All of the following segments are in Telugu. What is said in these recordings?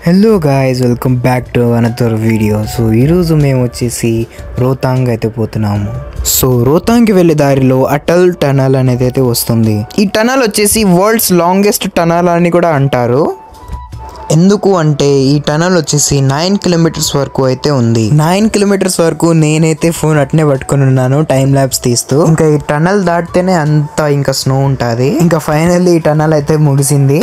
Hello guys, welcome back to another video. So ఈరోజు మేము వచ్చేసి రోహతాంగ్ అయితే పోతున్నాము. సో రోహతాంగ్కి వెళ్ళే దారిలో అటల్ టనల్ అనేది అయితే వస్తుంది. ఈ టనల్ వచ్చేసి వరల్డ్స్ లాంగెస్ట్ టనల్ అని కూడా అంటారు. ఎందుకు అంటే ఈ టనల్ వచ్చేసి 9 కిలోమీటర్స్ వరకు అయితే ఉంది. 9 కిలోమీటర్స్ వరకు నేనైతే ఫోన్ అట్నే పట్టుకుని ఉన్నాను టైం ల్యాబ్స్ తీస్తూ. ఇంకా ఈ టనల్ దాటితేనే అంతా ఇంకా స్నో ఉంటుంది. ఇంకా ఫైనల్లీ ఈ టనల్ అయితే ముగిసింది.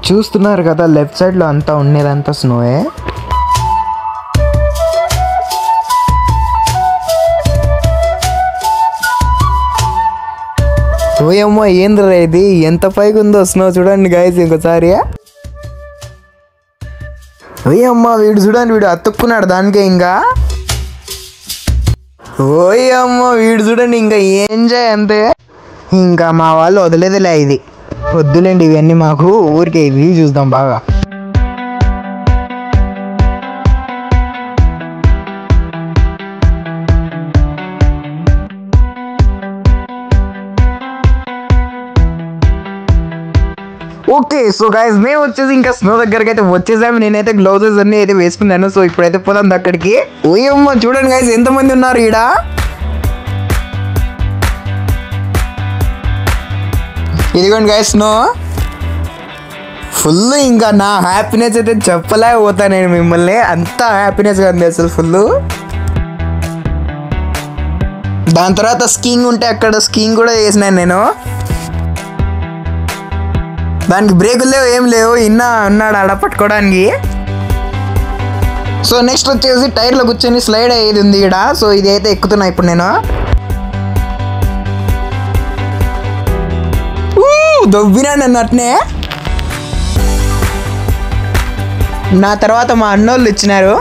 చూస్తున్నారు కదా, లెఫ్ట్ సైడ్ లో అంతా ఉండేదంతా స్నోయే. ఓయమ్మో, ఏంద్రా ఇది, ఎంత పైకి ఉందో స్నో చూడండి గైస్ ఇంకోసారి. ఓయమ్మ, వీడు చూడండి, వీడు అతుక్కున్నాడు దానికే. ఇంకా ఓయమ్మ, వీడు చూడండి, ఇంకా ఎంజాయ్ అంతే. ఇంకా మా వాళ్ళు వదిలేదిలే, ఇది వద్దులేండి ఇవన్నీ మాకు, ఊరికే ఇది చూద్దాం బాగా. ఓకే, సో గైస్ మేము వచ్చేసి ఇంకా స్నో దగ్గరికి అయితే వచ్చేసాము. నేనైతే గ్లౌజెస్ అన్ని అయితే వేసుకున్నాను. సో ఇప్పుడైతే పోదాం అక్కడికి. ఓయమ్మ, చూడండి గైస్ ఎంతమంది ఉన్నారు ఈడ. ఇదిగోండి గైస్ స్నో ఫుల్. ఇంకా నా హ్యాపీనెస్ అయితే చెప్పలేకపోతా నేను మిమ్మల్ని, అంత హ్యాపీనెస్గా ఉంది అసలు ఫుల్. దాని తర్వాత స్కీయింగ్ ఉంటే అక్కడ స్కీయింగ్ కూడా చేసినాను నేను. దానికి బ్రేకులు లేవు, ఏం లేవు, ఉన్నాడు ఆడ పట్టుకోవడానికి. సో నెక్స్ట్ వచ్చేసి టైర్లో కూర్చొని స్లైడ్ అయ్యేది ఉంది ఈడ. సో ఇది అయితే ఎక్కుతున్నా ఇప్పుడు నేను. దొబ్బినా నన్ను అట్నే. నా తర్వాత మా అన్నోళ్ళు ఇచ్చినారు.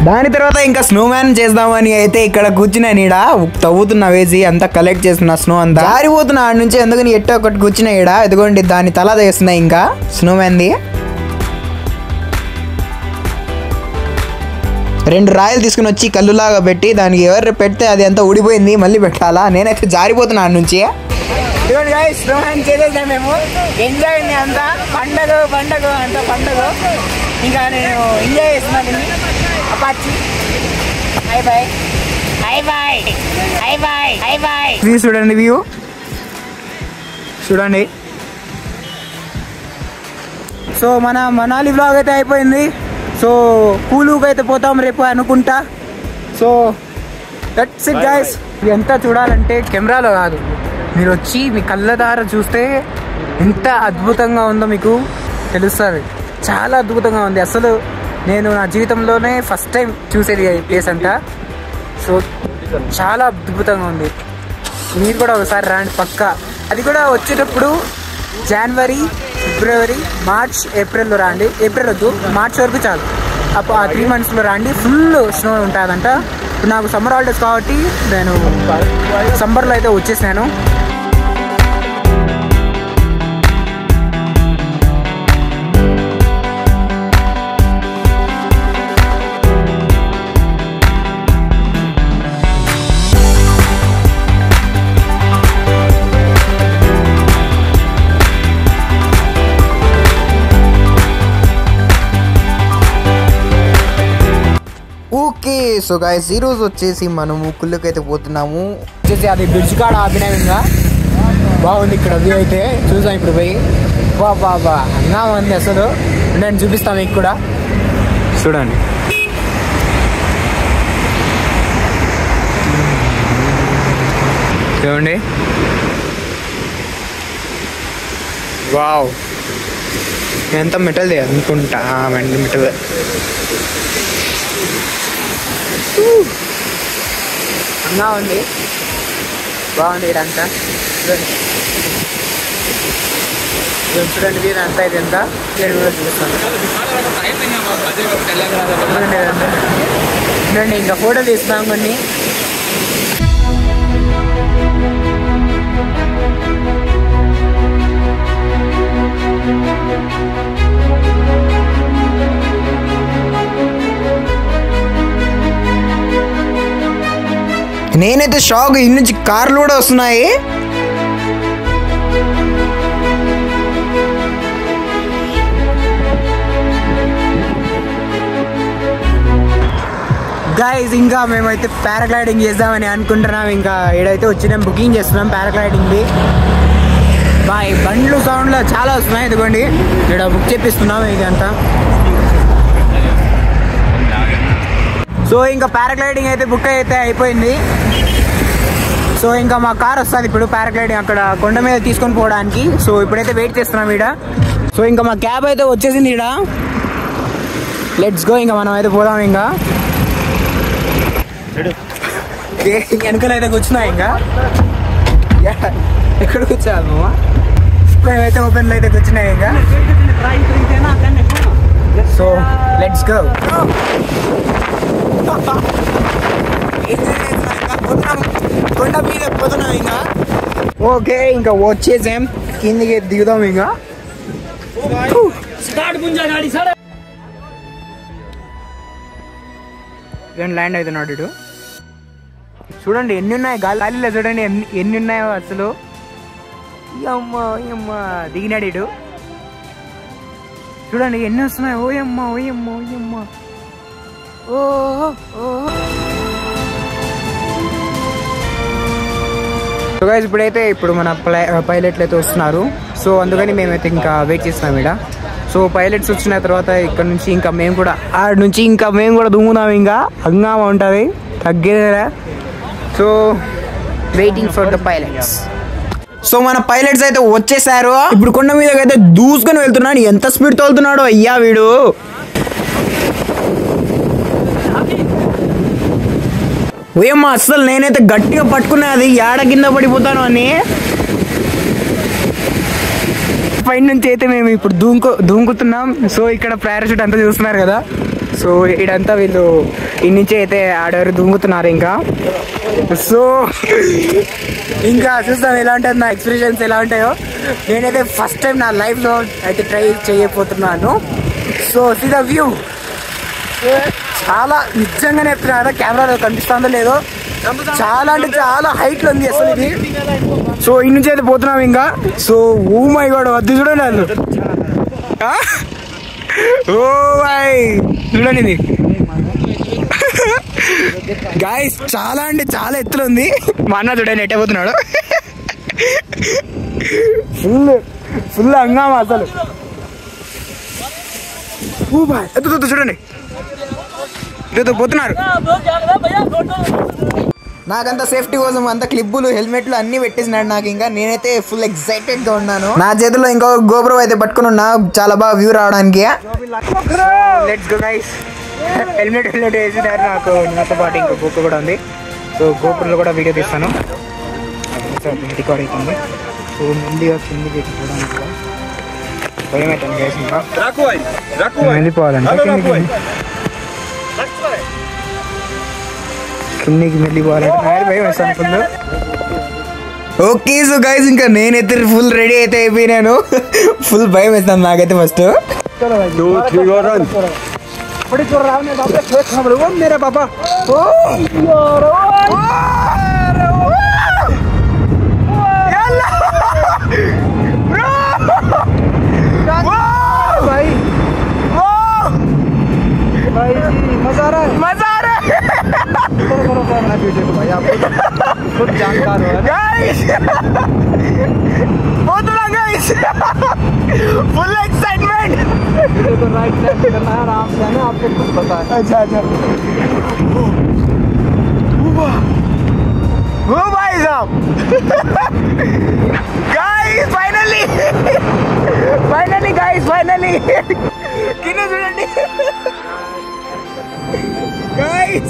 దాని తర్వాత ఇంకా స్నోమ్యాన్ చేద్దామని అయితే ఇక్కడ కూర్చున్నాను. ఈడ తవ్వుతున్నా, వేసి అంతా కలెక్ట్ చేస్తున్నా స్నో అంతా. జారిపోతున్నా ఆడ నుంచి, ఎందుకని ఎట్టో ఒకటి కూర్చున్నా ఈడ. ఇదిగోండి దాని తల చేస్తున్నా ఇంకా స్నోమ్యాన్ది. 2 రాయలు తీసుకుని వచ్చి కళ్ళులాగా పెట్టి దానికి ఎవరు పెడితే అది అంతా ఊడిపోయింది, మళ్ళీ పెట్టాలా. నేనైతే జారిపోతున్నా ఆడ నుంచి. మేము ఎంజాయ్ ఉంది అంతా, పండగ అంతా పండగ. ఇంకా నేను ఎంజాయ్ చేస్తున్నాను. అపాచి hi boy, hi boy, hi boy, hi boy. View చూడండి, వ్యూ చూడండి. సో మన మనాలి వ్లాగ్ అయితే అయిపోయింది. సో కూలుగా అయితే పోతాం రేపు అనుకుంటా. So that's it guys. ఇదంతా చూడాలంటే కెమెరాలో కాదు, మీరు వచ్చి మీ కళ్ళ ద్వారా చూస్తే ఎంత అద్భుతంగా ఉందో మీకు తెలుస్తుంది. చాలా అద్భుతంగా ఉంది అసలు. నేను నా జీవితంలోనే ఫస్ట్ టైం చూసేది ఈ ప్లేస్ అంతా. సో చాలా అద్భుతంగా ఉంది. మీరు కూడా ఒకసారి రాండి పక్కా. అది కూడా వచ్చేటప్పుడు జనవరి, ఫిబ్రవరి, మార్చ్, ఏప్రిల్లో రాండి. ఏప్రిల్ వద్దు, మార్చ్ వరకు చాలు. అప్పుడు ఆ 3 monthsలో రాండి. ఫుల్ స్నో ఉంటుందంట. ఇప్పుడు నాకు సమ్మర్ హాలిడేస్ కాబట్టి నేను సమ్మర్లో అయితే వచ్చేసాను. ఓకే, సో గైస్ ఈరోజు వచ్చేసి మనము కుళ్ళకైతే పోతున్నాము. వచ్చేసి అది బ్రిడ్జ్ కాడ ఆపినాము. ఇంకా బాగుంది ఇక్కడ వ్యూ అయితే. చూసాం ఇప్పుడు పోయి. బాబా అన్నా ఉంది అసలు. నేను చూపిస్తాను మీకు కూడా, చూడండి. చూడండి, వావ్ ఎంత మెటల్ది అనుకుంటా. మెటల్ అన్నా ఉంది, బాగుంది ఇదంతా. చూడండి ఇదంతా, ఇదంతా నేను కూడా చూస్తాను. చూడండి ఇంకా ఫోటో తీస్తాం కొన్ని. నేనైతే షాక్, ఇన్ని నుంచి కార్లు కూడా వస్తున్నాయి. గైస్ ఇంకా మేమైతే పారాగ్లైడింగ్ చేద్దామని అనుకుంటున్నాం. ఇంకా ఏడైతే వచ్చినాం, బుకింగ్ చేస్తున్నాం పారాగ్లైడింగ్ది. బాయ్ బండ్లు సౌండ్లో చాలా వస్తున్నాయి. ఇదిగోండి ఇక్కడ బుక్ చేపిస్తున్నాం ఇదంతా. సో ఇంకా పారాగ్లైడింగ్ అయితే బుక్ అయితే అయిపోయింది. సో ఇంకా మా కార్ వస్తుంది ఇప్పుడు పారాగ్లైడింగ్ అక్కడ కొండ మీద తీసుకొని పోవడానికి. సో ఇప్పుడైతే వెయిట్ చేస్తున్నాం ఈడ. సో ఇంకా మా క్యాబ్ అయితే వచ్చేసింది ఈడ. లెట్స్ గో, ఇంకా మనం అయితే పోదాం. ఇంకా వెనకలైతే కూర్చున్నా. ఇంకా ఎక్కడ కూర్చోాలి మేమైతే ఓపెన్లో అయితే కూర్చున్నాయి. ఇంకా సో లెట్స్ గో. కొండ మీద పోతున్నాం ఇంకా. ఓకే ఇంకా వచ్చేసాం, కిందికి దిగుదాం. ఇంకా ల్యాండ్ అవుతున్నాడు ఇటు. చూడండి ఎన్ని ఉన్నాయి గాలిలో, చూడండి ఎన్ని ఉన్నాయో అసలు. అమ్మ దిగినాడు ఇటు. చూడండి ఎన్ని వస్తున్నాయి. ఓయమ్మ. సో గైస్ ఇప్పుడు మన పైలట్లు అయితే వస్తున్నారు. సో అందుకని మేమైతే ఇంకా వెయిట్ చేస్తున్నాం ఇక్కడ. సో పైలట్స్ వచ్చిన తర్వాత ఇక్కడ నుంచి ఇంకా మేము కూడా ఆడ నుంచి ఇంకా మేము కూడా దుమ్ముదాం. ఇంకా హంగామా ఉంటుంది తగ్గేదేరా. So waiting for the pilots. So మన పైలట్స్ అయితే వచ్చేసారు. ఇప్పుడు కొండ మీద అయితే దూసుకొని వెళ్తున్నాడు. ఎంత స్పీడ్ తోలుతున్నాడో అయ్యా వీడు. ఓయమ్మా అస్సలు నేనైతే గట్టిగా పట్టుకున్నది ఏడ కింద పడిపోతాను అని. పైన నుంచి అయితే మేము ఇప్పుడు దూకుతున్నాం. సో ఇక్కడ పారాషూట్ అంతా చూస్తున్నారు కదా. సో ఇడంతా వీళ్ళు ఇన్ని నుంచి అయితే ఆడవారు దూకుతున్నారు. ఇంకా సో ఇంకా చూస్తాం ఎలా ఉంటుంది నా ఎక్స్పీరియన్స్ ఎలా ఉంటాయో. నేనైతే ఫస్ట్ టైం నా లైఫ్లో అయితే ట్రై చేయబోతున్నాను. So see the view. చాలా నిజంగానే చెప్తున్నా కదా, కెమెరాలో కనిపిస్తుందో లేదో, చాలా అంటే చాలా హైట్లో ఉంది అసలు ఇది. సో ఇన్ని నుంచి అయితే పోతున్నాం ఇంకా. సో ఓ మై గాడ్ వద్దు చూడండి వాళ్ళు. ఓ బాయ్ చూడండి ఇది గాయస్, చాలా అంటే చాలా ఎత్తులో ఉంది. మా అన్న చూడండి ఎట్టే పోతున్నాడు. ఫుల్ హంగామా అసలు. ఓ బాయ్ ఎత్తు చూడండి పోతున్నారు. నాకంతా సేఫ్టీ కోసం అంత క్లిప్పులు హెల్మెట్లు అన్ని పెట్టేసినాడు నాకు. ఇంకా నేనైతే ఫుల్ ఎక్సైటెడ్ గా ఉన్నాను. నా చేతిలో ఇంకో గోప్రో అయితే పట్టుకుని ఉన్నా, చాలా బాగా వ్యూ రావడానికి. Let's go guys. హెల్మెట్ వేసినారు నాకు. నాతో పాటు ఇంకో గోప్రో కూడా ఉంది. సో గోప్రోలో కూడా వీడియో తీస్తాను. రికార్డ్ అవుతుంది. సో ముందుగా కిందికి చూడడానికి భయం అవుతుంది గైస్. ఇంకా వెళ్ళిపోవాలంటే కిందికి వెళ్ళిపోవాలంటే భయం వేస్తాను ఫుల్. ఓకే సో గైస్ ఇంకా నేనైతే ఫుల్ రెడీ అయితే అయిపోయినాను. ఫుల్ భయం వేస్తాను నాకైతే ఫస్ట్. मेरा पापा भाई भाई मजा आ रहा है, मजा आ रहा है. भाई आप खुद जानकार हो गाइस. बहुत बड़ा गाइस, फुल एक्साइटमेंट. तो राइट लेफ्ट करना है, आराम से ना, आपको कुछ पता है. अच्छा वो भाई साहब गाइस फाइनली गाइस फाइनली किन्ने చూడండి गाइस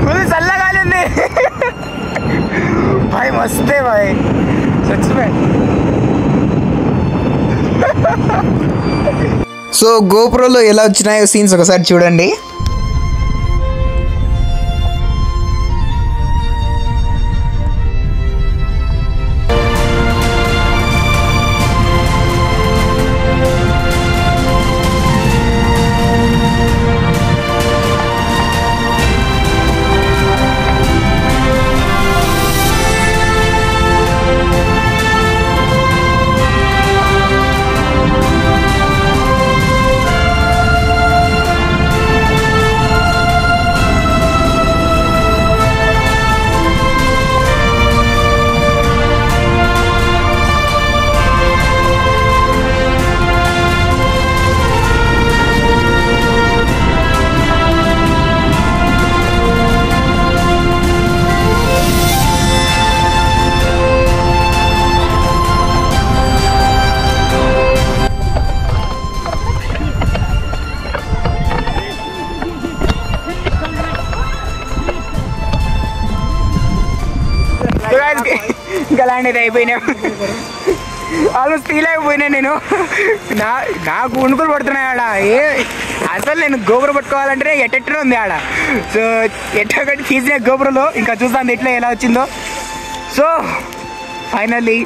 फुल चलना गाली ने भाई मस्त है भाई सच में. సో గోప్రోలో ఎలా వచ్చినాయో సీన్స్ ఒకసారి చూడండి. ల్యాండ్ అయితే అయిపోయినా, ఆల్మోస్ట్ తీయలేకపోయినా నేను. నాకు ఉణుకులు పడుతున్నాయి ఆడ. అసలు నేను గోపురం పట్టుకోవాలంటే ఎట్టెట్టనే ఉంది ఆడ. సో ఎట్టొకటి తీసిన గోపురంలో ఇంకా చూస్తాను ఎట్లా ఎలా వచ్చిందో. సో ఫైనల్లీ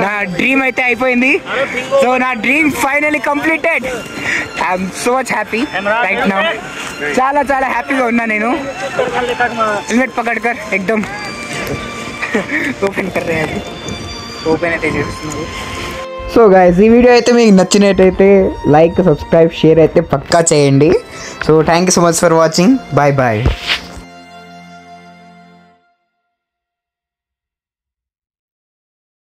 నా డ్రీమ్ అయితే అయిపోయింది. సో నా dream finally completed. I'm so much happy right now. చాలా చాలా హ్యాపీగా ఉన్నా నేను. హెల్మెట్ పకడ్కర్ ఎక్దమ్ ఓపెన్ కర్ ఓపెన్ అయితే చేస్తున్నాను. సో గైస్, ఈ వీడియో అయితే మీకు నచ్చినట్టయితే లైక్, సబ్స్క్రైబ్, షేర్ అయితే పక్కా చేయండి. So thank you so much for watching. Bye bye.